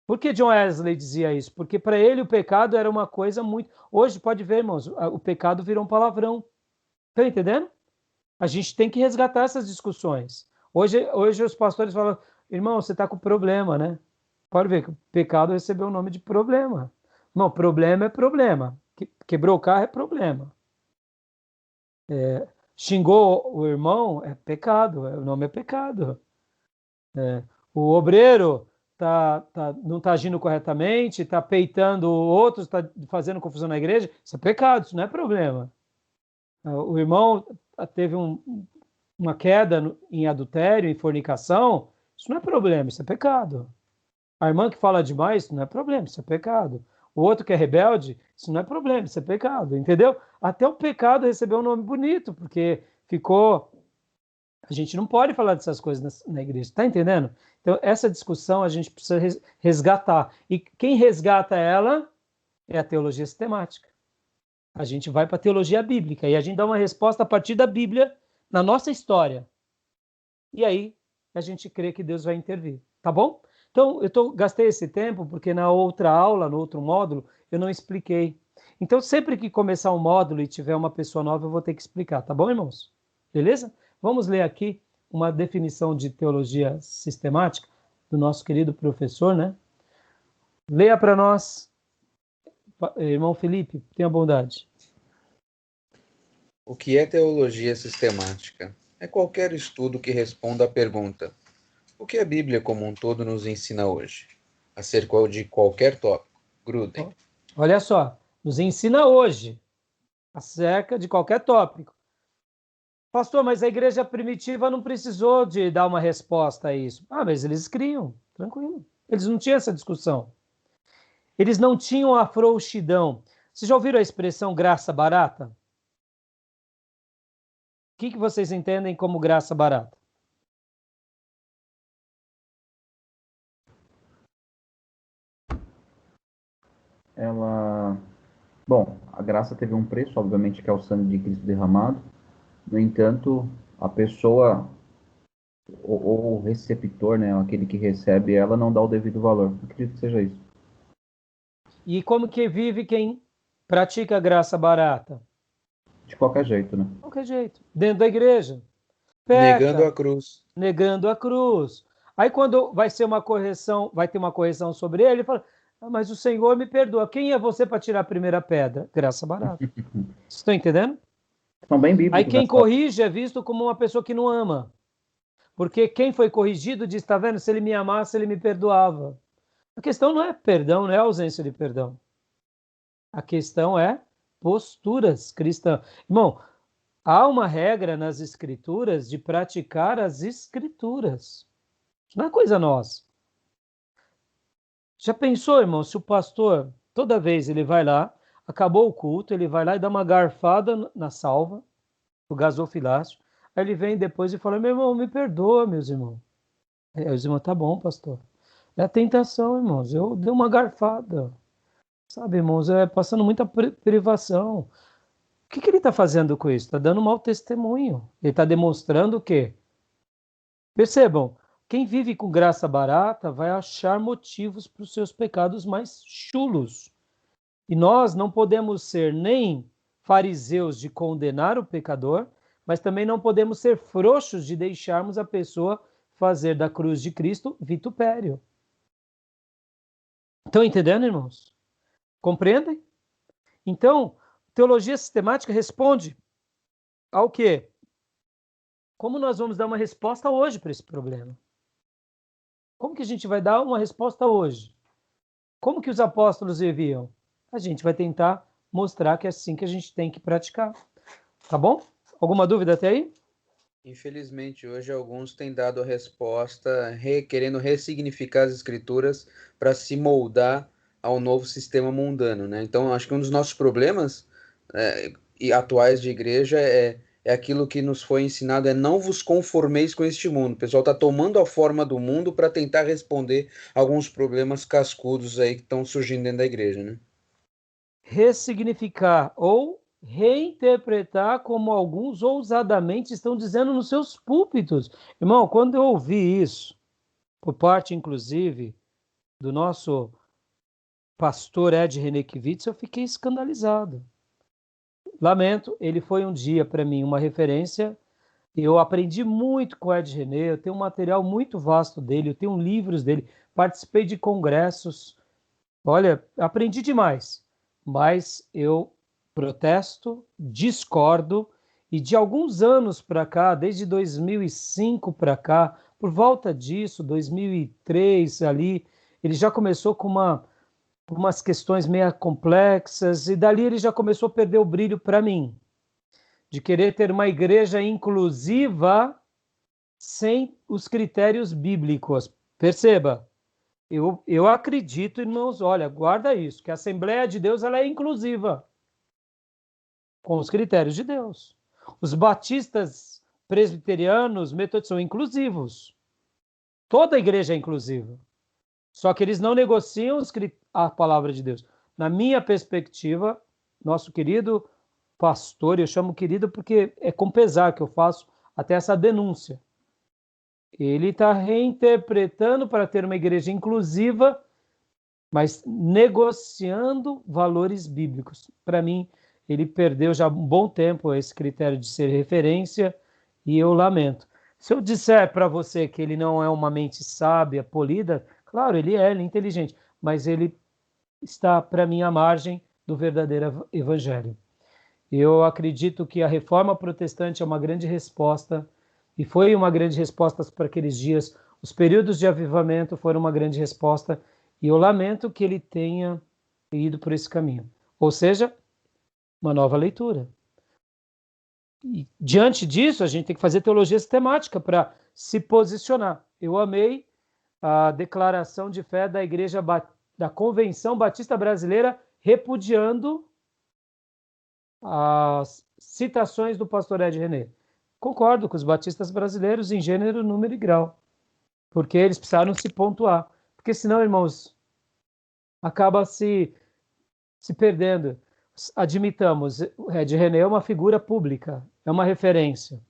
Por que John Wesley dizia isso? Porque para ele o pecado era uma coisa muito... Hoje, pode ver, irmãos, o pecado virou um palavrão. Está entendendo? A gente tem que resgatar essas discussões. Hoje os pastores falam, irmão, você está com problema, né? Pode ver que o pecado recebeu o nome de problema. Não, problema é problema. Quebrou o carro é problema. Xingou o irmão é pecado, o nome é pecado. O obreiro não está agindo corretamente, está peitando outros, está fazendo confusão na igreja, isso é pecado, isso não é problema. O irmão teve uma queda em adultério, em fornicação, isso não é problema, isso é pecado. A irmã que fala demais, isso não é problema, isso é pecado. O outro que é rebelde, isso não é problema, isso é pecado, entendeu? Até o pecado recebeu um nome bonito, porque ficou... A gente não pode falar dessas coisas na igreja, tá entendendo? Então, essa discussão a gente precisa resgatar. E quem resgata ela é a teologia sistemática. A gente vai para a teologia bíblica e a gente dá uma resposta a partir da Bíblia na nossa história. E aí a gente crê que Deus vai intervir, tá bom? Então, gastei esse tempo porque na outra aula, no outro módulo, eu não expliquei. Então, sempre que começar um módulo e tiver uma pessoa nova, eu vou ter que explicar, tá bom, irmãos? Beleza? Vamos ler aqui uma definição de teologia sistemática do nosso querido professor, né? Leia para nós, irmão Felipe, tenha bondade. O que é teologia sistemática? É qualquer estudo que responda à pergunta: o que a Bíblia como um todo nos ensina hoje? Acerca de qualquer tópico. Grudem. Olha só, nos ensina hoje, acerca de qualquer tópico. Pastor, mas a igreja primitiva não precisou de dar uma resposta a isso. Ah, mas eles criam, tranquilo. Eles não tinham essa discussão. Eles não tinham a frouxidão. Vocês já ouviram a expressão graça barata? O que vocês entendem como graça barata? Bom, a graça teve um preço, obviamente, que é o sangue de Cristo derramado. No entanto, a pessoa, ou o receptor, né, aquele que recebe ela, não dá o devido valor. Acredito que seja isso. E como que vive quem pratica a graça barata? De qualquer jeito, né? De qualquer jeito. Dentro da igreja. Negando Peca, a cruz. negando a cruz. Aí quando vai ter uma correção sobre ele fala, mas o Senhor me perdoa. Quem é você para tirar a primeira pedra? Graça barata. Vocês estão entendendo? São bem Aí bíblicos. quem corrige é visto como uma pessoa que não ama. Porque quem foi corrigido diz, está vendo? Se ele me amasse, ele me perdoava. A questão não é perdão, não é ausência de perdão. A questão é posturas cristãs. Irmão, há uma regra nas escrituras de praticar as escrituras. Isso não é coisa nossa. Já pensou, irmão, se o pastor, toda vez ele vai lá, acabou o culto, ele vai lá e dá uma garfada na salva, o gasofilácio, aí ele vem depois e fala, meu irmão, me perdoa, meus irmãos. Aí os irmãos, tá bom, pastor. É a tentação, irmãos, eu dei uma garfada. Sabe, irmãos, passando muita privação. O que ele está fazendo com isso? Está dando mau testemunho. Ele está demonstrando o quê? Percebam, quem vive com graça barata vai achar motivos para os seus pecados mais chulos. E nós não podemos ser nem fariseus de condenar o pecador, mas também não podemos ser frouxos de deixarmos a pessoa fazer da cruz de Cristo vitupério. Estão entendendo, irmãos? Compreendem? Então, teologia sistemática responde ao quê? Como nós vamos dar uma resposta hoje para esse problema? Como que a gente vai dar uma resposta hoje? Como que os apóstolos viviam? A gente vai tentar mostrar que é assim que a gente tem que praticar. Tá bom? Alguma dúvida até aí? Infelizmente, hoje alguns têm dado a resposta querendo ressignificar as escrituras para se moldar ao novo sistema mundano, né? Então, acho que um dos nossos problemas atuais de igreja é aquilo que nos foi ensinado, é não vos conformeis com este mundo. O pessoal está tomando a forma do mundo para tentar responder alguns problemas cascudos aí que estão surgindo dentro da igreja, né? Ressignificar ou reinterpretar como alguns ousadamente estão dizendo nos seus púlpitos. Irmão, quando eu ouvi isso, por parte, inclusive, do nosso pastor Ed Renekiewicz, eu fiquei escandalizado. Lamento, ele foi um dia para mim uma referência. Eu aprendi muito com o Ed René, eu tenho um material muito vasto dele, eu tenho livros dele, participei de congressos. Olha, aprendi demais, mas eu protesto, discordo, e de alguns anos para cá, desde 2005 para cá, por volta disso, 2003 ali, ele já começou com umas questões meio complexas, e dali ele já começou a perder o brilho para mim, de querer ter uma igreja inclusiva sem os critérios bíblicos. Perceba, eu acredito, irmãos, olha, guarda isso, que a Assembleia de Deus ela é inclusiva, com os critérios de Deus. Os batistas, presbiterianos, metodistas são inclusivos. Toda a igreja é inclusiva. Só que eles não negociam a palavra de Deus. Na minha perspectiva, nosso querido pastor, eu chamo querido porque é com pesar que eu faço até essa denúncia. Ele está reinterpretando para ter uma igreja inclusiva, mas negociando valores bíblicos. Para mim, ele perdeu já há um bom tempo esse critério de ser referência, e eu lamento. Se eu disser para você que ele não é uma mente sábia, polida, claro, ele é inteligente, mas ele está, para mim, à margem do verdadeiro evangelho. Eu acredito que a reforma protestante é uma grande resposta, e foi uma grande resposta para aqueles dias. Os períodos de avivamento foram uma grande resposta, e eu lamento que ele tenha ido por esse caminho. Ou seja, uma nova leitura. E, diante disso, a gente tem que fazer teologia sistemática para se posicionar. Eu amei a declaração de fé da Igreja da Convenção Batista Brasileira repudiando as citações do pastor Ed René. Concordo com os batistas brasileiros em gênero, número e grau, porque eles precisaram se pontuar, porque senão, irmãos, acaba se perdendo. Admitamos, Ed René é uma figura pública, é uma referência.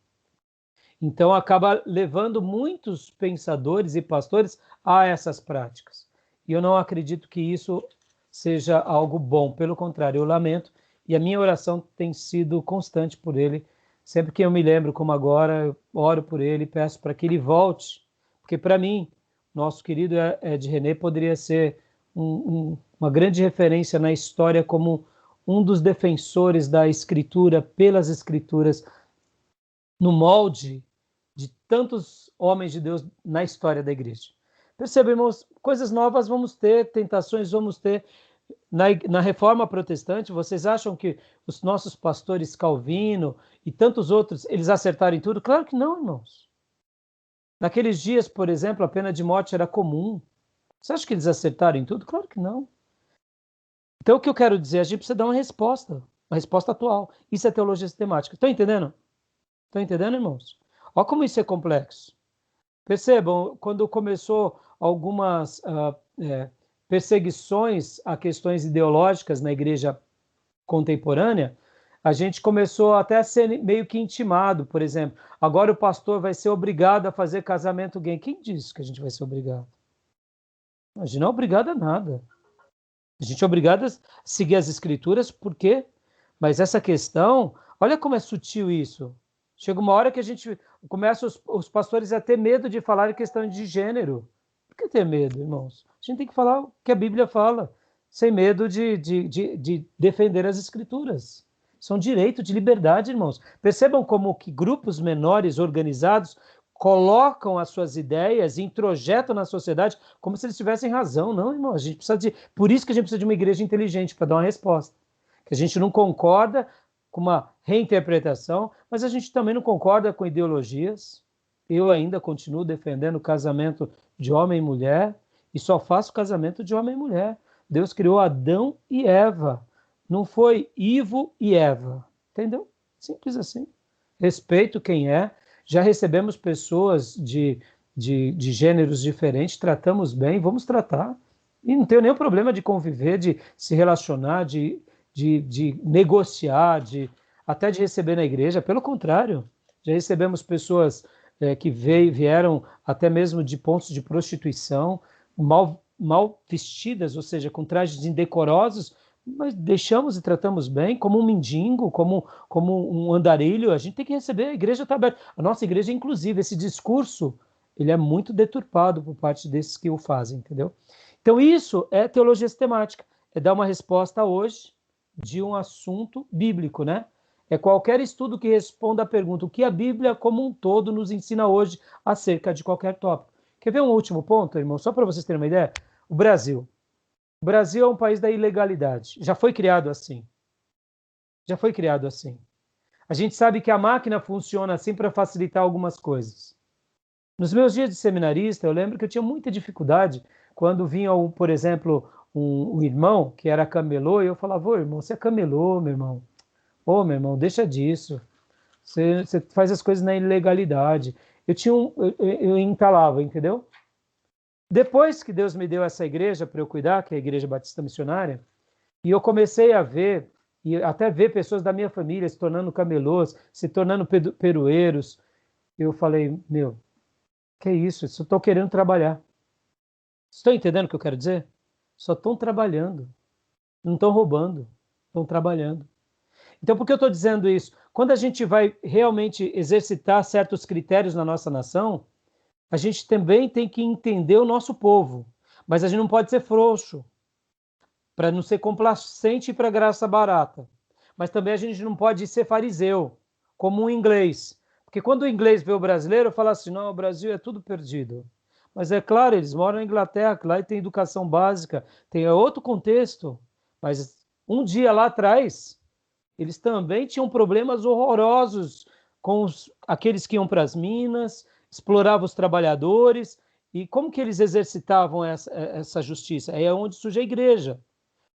Então acaba levando muitos pensadores e pastores a essas práticas. E eu não acredito que isso seja algo bom, pelo contrário, eu lamento, e a minha oração tem sido constante por ele. Sempre que eu me lembro, como agora, eu oro por ele, peço para que ele volte, porque para mim, nosso querido Ed René poderia ser uma grande referência na história como um dos defensores da Escritura, pelas Escrituras, no molde de tantos homens de Deus na história da igreja. Percebam, irmãos, coisas novas vamos ter, tentações vamos ter. Na Reforma Protestante, vocês acham que os nossos pastores Calvino e tantos outros, eles acertaram em tudo? Claro que não, irmãos. Naqueles dias, por exemplo, a pena de morte era comum. Você acha que eles acertaram em tudo? Claro que não. Então, o que eu quero dizer? A gente precisa dar uma resposta atual. Isso é teologia sistemática. Estão entendendo? Estão entendendo, irmãos? Olha como isso é complexo. Percebam, quando começou algumas perseguições a questões ideológicas na igreja contemporânea, a gente começou até a ser meio que intimado, por exemplo. Agora o pastor vai ser obrigado a fazer casamento gay. Quem disse que a gente vai ser obrigado? A gente não é obrigado a nada. A gente é obrigado a seguir as escrituras, por quê? Mas essa questão, olha como é sutil isso. Chega uma hora que a gente começa os pastores a ter medo de falar em questão de gênero. Por que ter medo, irmãos? A gente tem que falar o que a Bíblia fala, sem medo de defender as escrituras. São direito de liberdade, irmãos. Percebam como que grupos menores organizados colocam as suas ideias e introjetam na sociedade como se eles tivessem razão. Não, irmão, a gente precisa por isso que a gente precisa de uma igreja inteligente para dar uma resposta. Que a gente não concorda com uma reinterpretação, mas a gente também não concorda com ideologias. Eu ainda continuo defendendo o casamento de homem e mulher, e só faço casamento de homem e mulher. Deus criou Adão e Eva, não foi Ivo e Eva, entendeu? Simples assim. Respeito quem é. Já recebemos pessoas de gêneros diferentes, tratamos bem, vamos tratar. E não tenho nenhum problema de conviver, de se relacionar, de negociar, até de receber na igreja. Pelo contrário, já recebemos pessoas que vieram até mesmo de pontos de prostituição, mal mal vestidas, ou seja, com trajes indecorosos, mas deixamos e tratamos bem, como um mendigo, como um andarilho. A gente tem que receber, a igreja está aberta. A nossa igreja, inclusive, esse discurso, ele é muito deturpado por parte desses que o fazem, entendeu? Então isso é teologia sistemática, é dar uma resposta hoje de um assunto bíblico, né? É qualquer estudo que responda à pergunta o que a Bíblia como um todo nos ensina hoje acerca de qualquer tópico. Quer ver um último ponto, irmão? Só para vocês terem uma ideia. O Brasil. O Brasil é um país da ilegalidade. Já foi criado assim. Já foi criado assim. A gente sabe que a máquina funciona assim para facilitar algumas coisas. Nos meus dias de seminarista, eu lembro que eu tinha muita dificuldade quando vinha, por exemplo, um irmão que era camelô, e eu falava, ô irmão, você é camelô, meu irmão. Ô, meu irmão, deixa disso. Você faz as coisas na ilegalidade. Eu entalava, entendeu? Depois que Deus me deu essa igreja para eu cuidar, que é a Igreja Batista Missionária, e eu comecei a ver, e até ver pessoas da minha família se tornando camelôs, se tornando perueiros, eu falei, meu, que isso? Eu só estou querendo trabalhar. Estão entendendo o que eu quero dizer? Só estão trabalhando. Não estão roubando. Estão trabalhando. Então, por que eu estou dizendo isso? Quando a gente vai realmente exercitar certos critérios na nossa nação, a gente também tem que entender o nosso povo. Mas a gente não pode ser frouxo, para não ser complacente para graça barata. Mas também a gente não pode ser fariseu, como um inglês. Porque quando o inglês vê o brasileiro, fala assim, não, o Brasil é tudo perdido. Mas é claro, eles moram na Inglaterra, que lá tem educação básica, tem outro contexto. Mas um dia lá atrás, eles também tinham problemas horrorosos com aqueles que iam para as minas, exploravam os trabalhadores. E como que eles exercitavam essa justiça? É onde surge a igreja,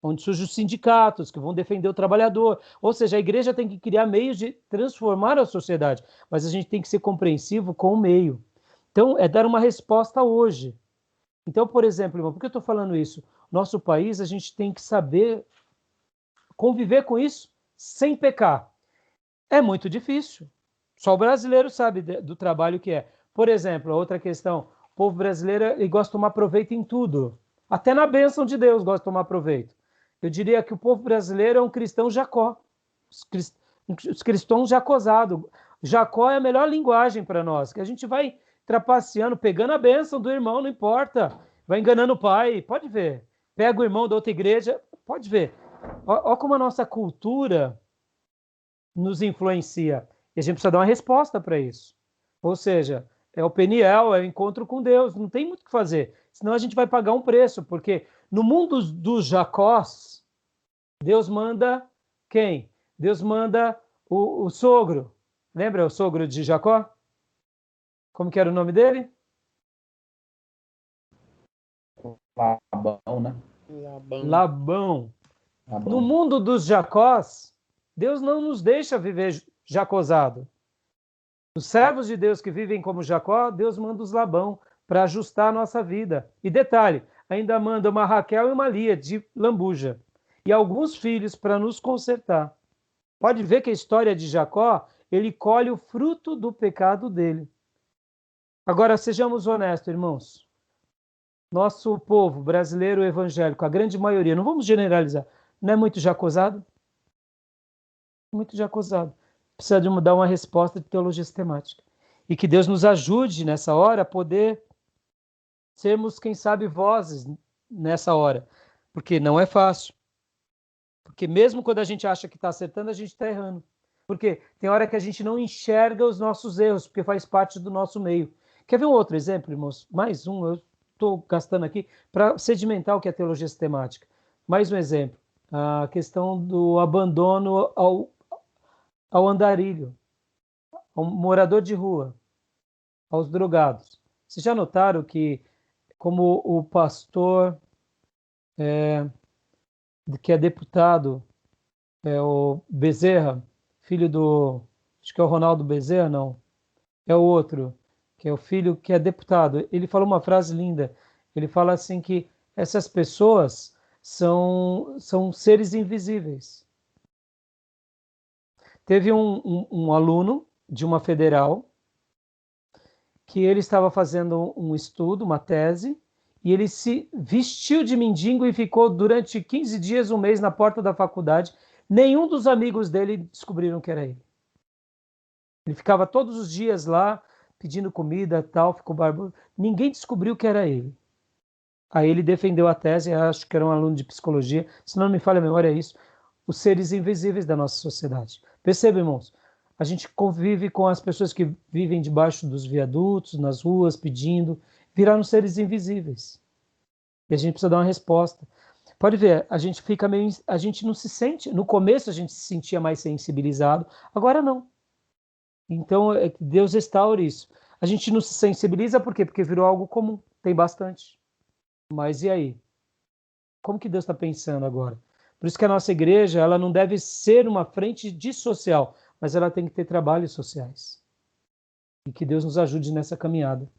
onde surgem os sindicatos que vão defender o trabalhador. Ou seja, a igreja tem que criar meios de transformar a sociedade, mas a gente tem que ser compreensivo com o meio. Então, é dar uma resposta hoje. Então, por exemplo, irmão, por que eu estou falando isso? Nosso país, a gente tem que saber conviver com isso sem pecar. É muito difícil. Só o brasileiro sabe do trabalho que é. Por exemplo, outra questão, o povo brasileiro ele gosta de tomar proveito em tudo. Até na bênção de Deus gosta de tomar proveito. Eu diria que o povo brasileiro é um cristão Jacó. Os cristãos jacosados. Jacó é a melhor linguagem para nós, que a gente vai trapaceando, pegando a bênção do irmão, não importa. Vai enganando o pai, pode ver. Pega o irmão da outra igreja, pode ver. Olha como a nossa cultura nos influencia. E a gente precisa dar uma resposta para isso. Ou seja, é o Peniel, é o encontro com Deus. Não tem muito o que fazer. Senão a gente vai pagar um preço, porque no mundo dos Jacós, Deus manda quem? Deus manda o sogro. Lembra o sogro de Jacó? Como que era o nome dele? Labão, né? Labão. Labão. No mundo dos Jacós, Deus não nos deixa viver jacosado. Os servos de Deus que vivem como Jacó, Deus manda os Labão para ajustar a nossa vida. E detalhe, ainda manda uma Raquel e uma Lia de lambuja. E alguns filhos para nos consertar. Pode ver que a história de Jacó, ele colhe o fruto do pecado dele. Agora, sejamos honestos, irmãos. Nosso povo brasileiro evangélico, a grande maioria, não vamos generalizar, não é muito jacosado? Muito jacosado. Precisa de dar uma resposta de teologia sistemática. E que Deus nos ajude nessa hora a poder sermos, quem sabe, vozes nessa hora. Porque não é fácil. Porque mesmo quando a gente acha que está acertando, a gente está errando. Porque tem hora que a gente não enxerga os nossos erros, porque faz parte do nosso meio. Quer ver um outro exemplo, irmãos? Mais um, eu estou gastando aqui para sedimentar o que é teologia sistemática. Mais um exemplo. A questão do abandono ao andarilho, ao morador de rua, aos drogados. Vocês já notaram que, como o pastor que é deputado, o Bezerra, filho do... Acho que é o Ronaldo Bezerra, não. É o outro, que é o filho que é deputado. Ele falou uma frase linda. Ele fala assim que essas pessoas são seres invisíveis. Teve um aluno de uma federal que ele estava fazendo um estudo, uma tese, e ele se vestiu de mendigo e ficou durante 15 dias, um mês, na porta da faculdade. Nenhum dos amigos dele descobriram que era ele. Ele ficava todos os dias lá, pedindo comida, tal, ficou barbudo. Ninguém descobriu que era ele. Aí ele defendeu a tese, acho que era um aluno de psicologia, se não me falha a memória, é isso, os seres invisíveis da nossa sociedade. Perceba, irmãos, a gente convive com as pessoas que vivem debaixo dos viadutos, nas ruas, pedindo, viraram seres invisíveis. E a gente precisa dar uma resposta. Pode ver, a gente fica meio, a gente não se sente, no começo a gente se sentia mais sensibilizado, agora não. Então, Deus restaura isso. A gente não se sensibiliza por quê? Porque virou algo comum, tem bastante. Mas e aí? Como que Deus está pensando agora? Por isso que a nossa igreja, ela não deve ser uma frente de social, mas ela tem que ter trabalhos sociais. E que Deus nos ajude nessa caminhada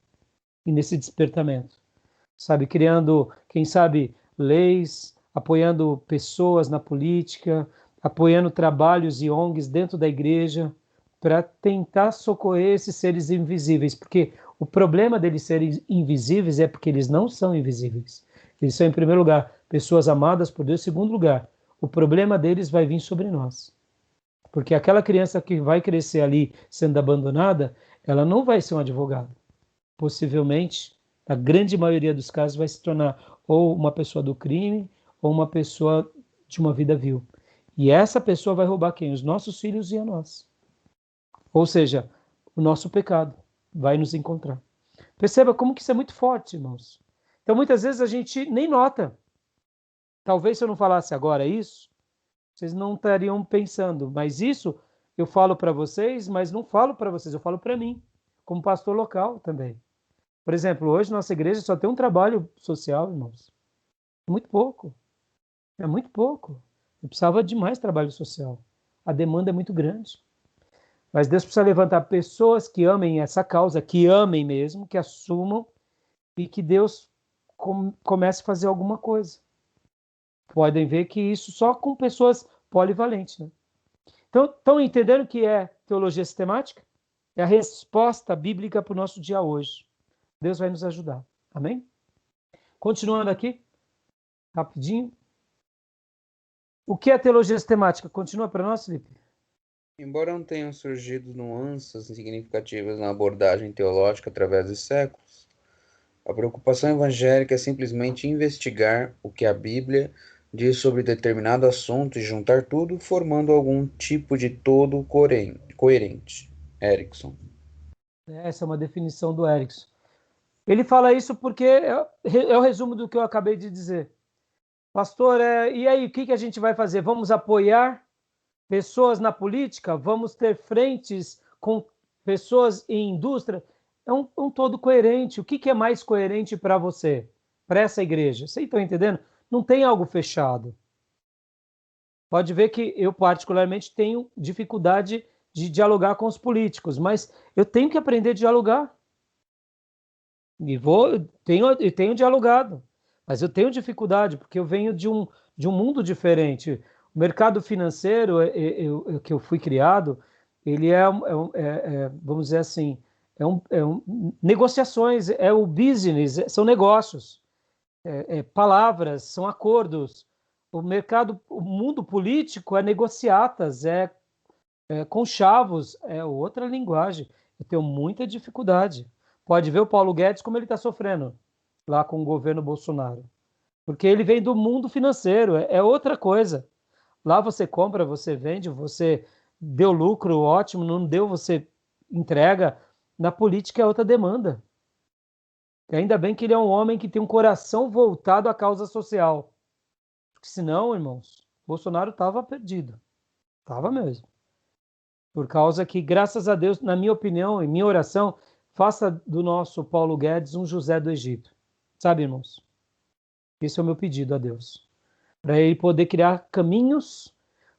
e nesse despertamento. Sabe, criando, quem sabe, leis, apoiando pessoas na política, apoiando trabalhos e ONGs dentro da igreja, para tentar socorrer esses seres invisíveis, porque o problema deles serem invisíveis é porque eles não são invisíveis. Eles são, em primeiro lugar, pessoas amadas por Deus. Em segundo lugar, o problema deles vai vir sobre nós. Porque aquela criança que vai crescer ali sendo abandonada, ela não vai ser um advogado. Possivelmente, a grande maioria dos casos vai se tornar ou uma pessoa do crime ou uma pessoa de uma vida vil. E essa pessoa vai roubar quem? Os nossos filhos e a nós. Ou seja, o nosso pecado vai nos encontrar. Perceba como que isso é muito forte, irmãos. Então, muitas vezes a gente nem nota. Talvez se eu não falasse agora isso, vocês não estariam pensando. Mas isso eu falo para vocês, mas não falo para vocês, eu falo para mim, como pastor local também. Por exemplo, hoje nossa igreja só tem um trabalho social, irmãos. É muito pouco. É muito pouco. Eu precisava de mais trabalho social. A demanda é muito grande. Mas Deus precisa levantar pessoas que amem essa causa, que amem mesmo, que assumam e que Deus comece a fazer alguma coisa. Podem ver que isso só com pessoas polivalentes, né? Então, estão entendendo o que é teologia sistemática? É a resposta bíblica para o nosso dia hoje. Deus vai nos ajudar. Amém? Continuando aqui, rapidinho. O que é teologia sistemática? Continua para nós, Felipe? Embora não tenham surgido nuances significativas na abordagem teológica através dos séculos, a preocupação evangélica é simplesmente investigar o que a Bíblia diz sobre determinado assunto e juntar tudo, formando algum tipo de todo coerente. Erickson. Essa é uma definição do Erickson. Ele fala isso porque é o resumo do que eu acabei de dizer. Pastor, e aí, o que a gente vai fazer? Vamos apoiar pessoas na política? Vamos ter frentes com pessoas em indústria? É um todo coerente. O que é mais coerente para você? Para essa igreja? Vocês estão entendendo? Não tem algo fechado. Pode ver que eu, particularmente, tenho dificuldade de dialogar com os políticos, mas eu tenho que aprender a dialogar. Tenho dialogado, mas eu tenho dificuldade, porque eu venho de um mundo diferente. O mercado financeiro que eu fui criado, ele vamos dizer assim, negociações, é o business, são negócios, palavras, são acordos. O mundo político é negociatas, conchavos, é outra linguagem. Eu tenho muita dificuldade. Pode ver o Paulo Guedes como ele está sofrendo lá com o governo Bolsonaro. Porque ele vem do mundo financeiro, é outra coisa. Lá você compra, você vende, você deu lucro, ótimo, não deu, você entrega. Na política é outra demanda. E ainda bem que ele é um homem que tem um coração voltado à causa social. Porque senão, irmãos, Bolsonaro estava perdido. Estava mesmo. Por causa que, graças a Deus, na minha opinião, em minha oração, faça do nosso Paulo Guedes um José do Egito. Sabe, irmãos? Esse é o meu pedido a Deus. Para ele poder criar caminhos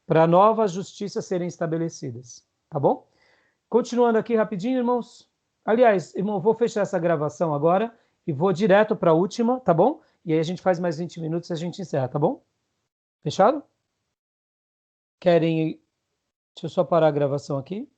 para novas justiças serem estabelecidas. Tá bom? Continuando aqui rapidinho, irmãos. Aliás, irmão, vou fechar essa gravação agora e vou direto para a última, tá bom? E aí a gente faz mais 20 minutos e a gente encerra, tá bom? Fechado? Querem... Deixa eu só parar a gravação aqui.